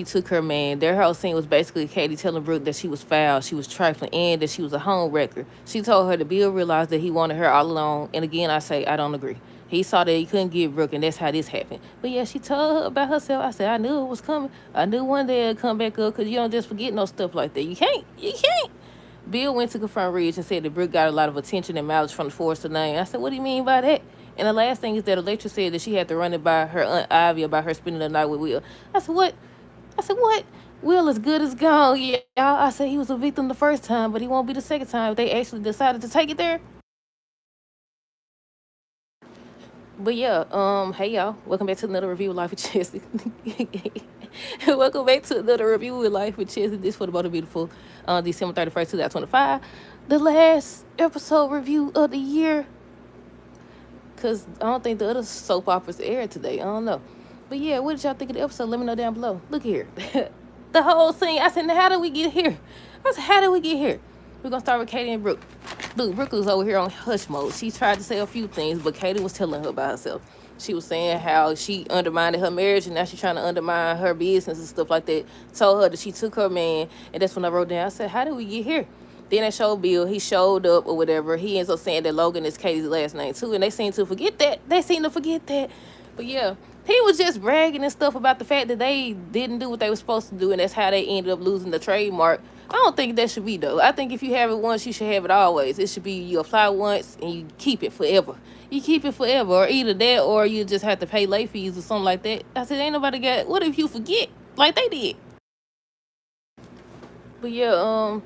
took her man. Their whole scene was basically Katie telling Brooke that she was foul, she was trifling, and that she was a home wrecker. She told her that Bill realized that he wanted her all along. And again, I say I don't agree. He saw that he couldn't get Brooke, and that's how this happened. But yeah, she told her about herself. I said I knew it was coming. I knew one day it'd come back up because you don't just forget no stuff like that. You can't. You can't. Bill went to confront Ridge and said that Brooke got a lot of attention and mileage from the force of name. I said, what do you mean by that? And the last thing is that Electra said that she had to run it by her Aunt Ivy about her spending the night with Will. I said, what? I said, what? Will is good as gone, yeah. I said he was a victim the first time, but he won't be the second time if they actually decided to take it there. But yeah, hey y'all, welcome back to another review of Life with Chessie. Welcome back to another review of Life with Chessie. This for the Boat Beautiful, December 31st, 2025. The last episode review of the year. Because I don't think the other soap operas aired today. I don't know. But yeah, what did y'all think of the episode? Let me know down below. Look here. The whole scene. I said, now how did we get here? I said, how did we get here? We're going to start with Katie and Brooke. Look, Brooke was over here on hush mode. She tried to say a few things, but Katie was telling her about herself. She was saying how she undermined her marriage, and now she's trying to undermine her business and stuff like that. Told her that she took her man, and that's when I wrote down. I said, how did we get here? Then they showed Bill. He showed up or whatever. He ends up saying that Logan is Katie's last name, too, and they seem to forget that. But yeah, he was just bragging and stuff about the fact that they didn't do what they were supposed to do, and that's how they ended up losing the trademark. I don't think that should be, though. I think if you have it once, you should have it always. It should be you apply once and you keep it forever. You keep it forever, or either that or you just have to pay late fees or something like that. I said, ain't nobody got, what if you forget like they did? But yeah,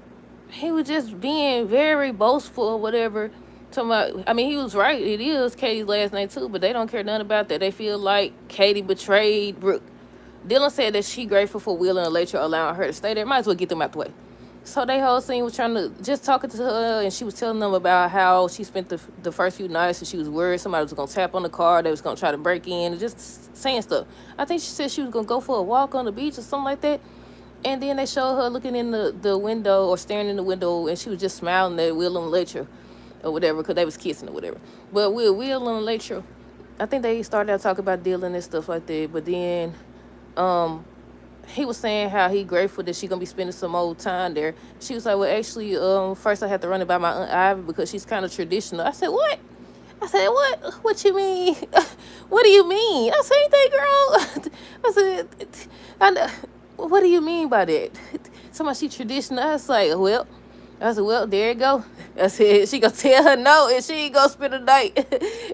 he was just being very boastful or whatever. Talking about, I mean, he was right. It is Katie's last name, too, but they don't care nothing about that. They feel like Katie betrayed Brooke. Dylan said that she grateful for Will and Electra allowing her to stay there. Might as well get them out the way. So they whole scene was trying to, just talking to her, and she was telling them about how she spent the first few nights, and she was worried somebody was going to tap on the car, they was going to try to break in, and just saying stuff. I think she said she was going to go for a walk on the beach or something like that. And then they showed her looking in the window or staring in the window, and she was just smiling at Will and Electra or whatever, because they was kissing or whatever. But Will and Electra, I think they started out talking about Dylan and stuff like that. But then he was saying how he grateful that she gonna be spending some old time there. She was like, well, actually, first I had to run it by my Aunt Ivy because she's kind of traditional. I said, what? I said, what? What you mean? What do you mean? I said, ain't that girl? I said, I know. What do you mean by that? Somebody she traditional. I was like, well, there you go. I said, she gonna tell her no, and she ain't gonna spend the night.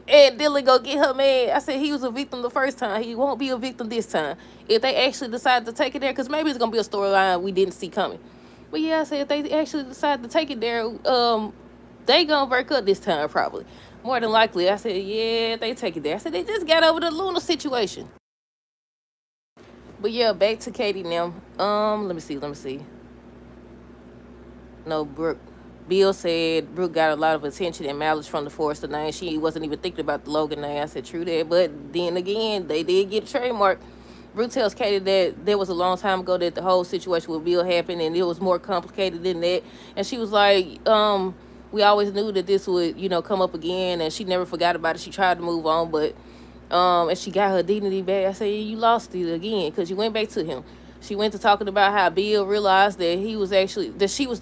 And Dylan go get her man. I said, he was a victim the first time. He won't be a victim this time. If they actually decide to take it there, because maybe it's gonna be a storyline we didn't see coming. But yeah, I said, if they actually decide to take it there, they gonna break up this time probably. More than likely. I said, yeah, they take it there. I said, they just got over the Luna situation. But yeah, back to Katie now. Let me see. No, Brooke. Bill said Brooke got a lot of attention and mileage from the Forrester name. She wasn't even thinking about the Logan name. I said, true that. But then again, they did get a trademark. Brooke tells Katie that there was a long time ago that the whole situation with Bill happened, and it was more complicated than that. And she was like, we always knew that this would, come up again, and she never forgot about it. She tried to move on, but and she got her dignity back. I said, you lost it again because you went back to him. She went to talking about how Bill realized that she was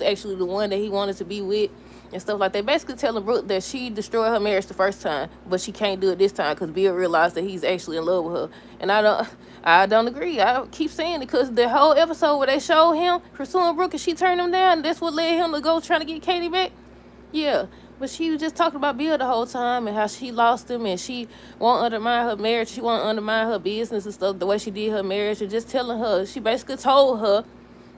actually the one that he wanted to be with and stuff like that. Basically telling Brooke that she destroyed her marriage the first time, but she can't do it this time because Bill realized that he's actually in love with her. And I don't agree. I keep saying it because the whole episode where they showed him pursuing Brooke and she turned him down, that's what led him to go trying to get Katie back. Yeah. But she was just talking about Bill the whole time and how she lost him and she won't undermine her marriage. She won't undermine her business and stuff, the way she did her marriage. And just telling her, she basically told her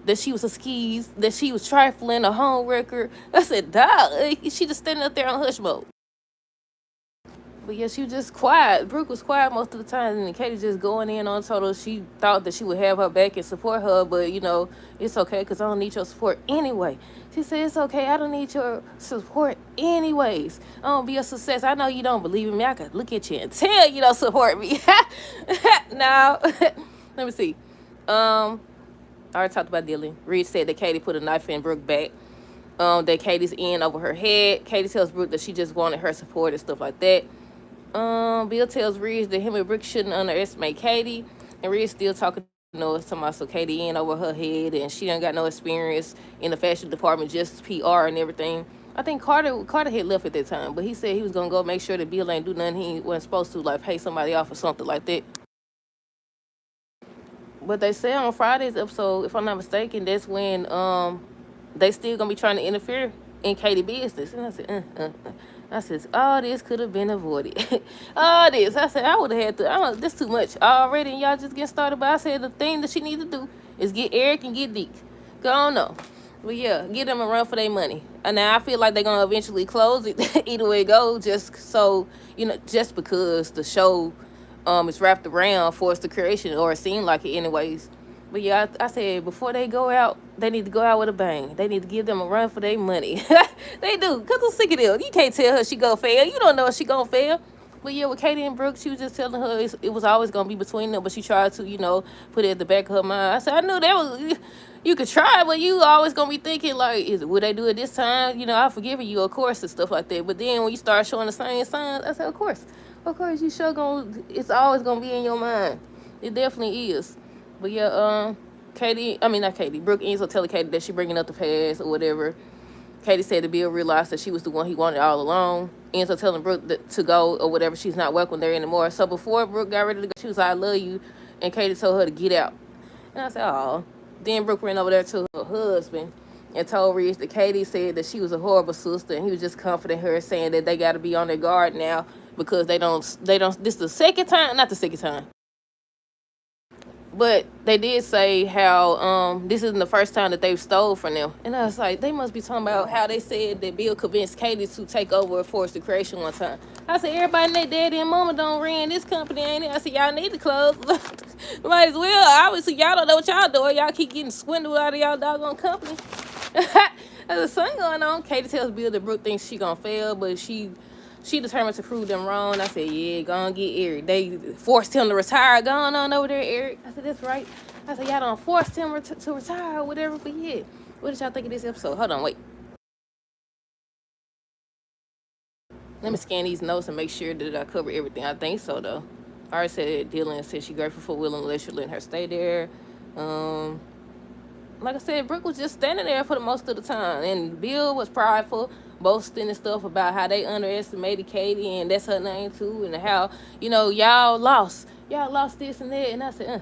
that she was a skis, that she was trifling, a home wrecker. I said, dog, she just standing up there on hush mode. But yeah, she was just quiet. Brooke was quiet most of the time, and Katie just going in on total. She thought that she would have her back and support her, but it's okay because I don't need your support anyway. She said, it's okay, I don't need your support anyways. I don't be a success. I know you don't believe in me. I could look at you and tell you don't support me. Now, let me see. I already talked about Dylan. Reed said that Katie put a knife in Brooke back. That Katie's in over her head. Katie tells Brooke that she just wanted her support and stuff like that. Bill tells Reed that him and Brooke shouldn't underestimate Katie. And Reed's still talking It's talking about so Katie in over her head, and she done got no experience in the fashion department, just PR and everything. I think Carter had left at that time, but he said he was gonna go make sure that Bill ain't do nothing he wasn't supposed to, like pay somebody off or something like that. But they said on Friday's episode, if I'm not mistaken, that's when they still gonna be trying to interfere in Katie business. And I said, I said, all this could have been avoided. All this. I said, I would have had to. I don't, this too much already, and y'all just get started. But I said the thing that she need to do is get Eric and get Deke. Go on, no. But yeah, give them a run for their money. And now I feel like they're gonna eventually close it. Either way it goes, just so just because the show is wrapped around forced the creation, or it seemed like it anyways. But yeah, I said before they go out, they need to go out with a bang. They need to give them a run for their money. They do, because I'm sick of them. You can't tell her she gonna fail. You don't know if she gonna fail. But yeah, with Katie and Brooke, she was just telling her it was always gonna be between them, but she tried to, put it at the back of her mind. I said, I knew that was, you could try, but you always gonna be thinking like, would they do it this time? I've forgiven you, of course, and stuff like that. But then when you start showing the same signs, I said, of course, you sure it's always gonna be in your mind. It definitely is. But yeah, not Katie, Brooke ends up telling Katie that she bringing up the past or whatever. Katie said that Bill realized that she was the one he wanted all along. Ends up telling Brooke to go or whatever. She's not welcome there anymore. So before Brooke got ready to go, she was like, I love you. And Katie told her to get out. And I said, oh. Then Brooke ran over there to her husband and told Reese that Katie said that she was a horrible sister, and he was just comforting her, saying that they got to be on their guard now because they don't, this is the second time, not the second time. But they did say how this isn't the first time that they've stole from them. And I was like, they must be talking about how they said that Bill convinced Katie to take over Force the Creation one time. I said, everybody and their daddy and mama don't ran this company, ain't it? I said, y'all need to close. Might as well. Obviously, y'all don't know what y'all doing. Y'all keep getting swindled out of y'all doggone company. There's something going on. Katie tells Bill that Brooke thinks she gonna fail, but she determined to prove them wrong. I said, yeah, go on get Eric. They forced him to retire. Go on over there, Eric. I said, that's right. I said, y'all done forced him to retire or whatever. But yeah, what did y'all think of this episode? Hold on, wait. Let me scan these notes and make sure that I cover everything. I think so, though. I already said Dylan said she grateful for Will and Leslie letting her stay there. Like I said, Brooke was just standing there for the most of the time. And Bill was prideful, boasting and stuff about how they underestimated Katie, and that's her name too, and how, y'all lost. Y'all lost this and that. And I said,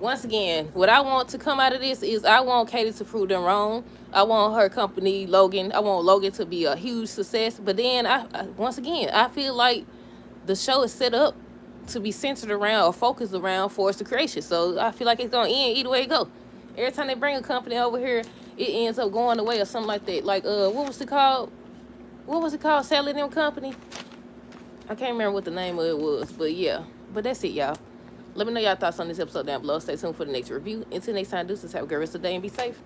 Once again, what I want to come out of this is I want Katie to prove them wrong. I want her company, Logan. I want Logan to be a huge success. But then, once again, I feel like the show is set up to be centered around or focused around Force the Creation. So I feel like it's going to end either way it go. Every time they bring a company over here, it ends up going away or something like that. Like, what was it called? Selling them company? I can't remember what the name of it was, but yeah. But that's it, y'all. Let me know y'all thoughts on this episode down below. Stay tuned for the next review. Until next time, deuces. Have a great rest of the day and be safe.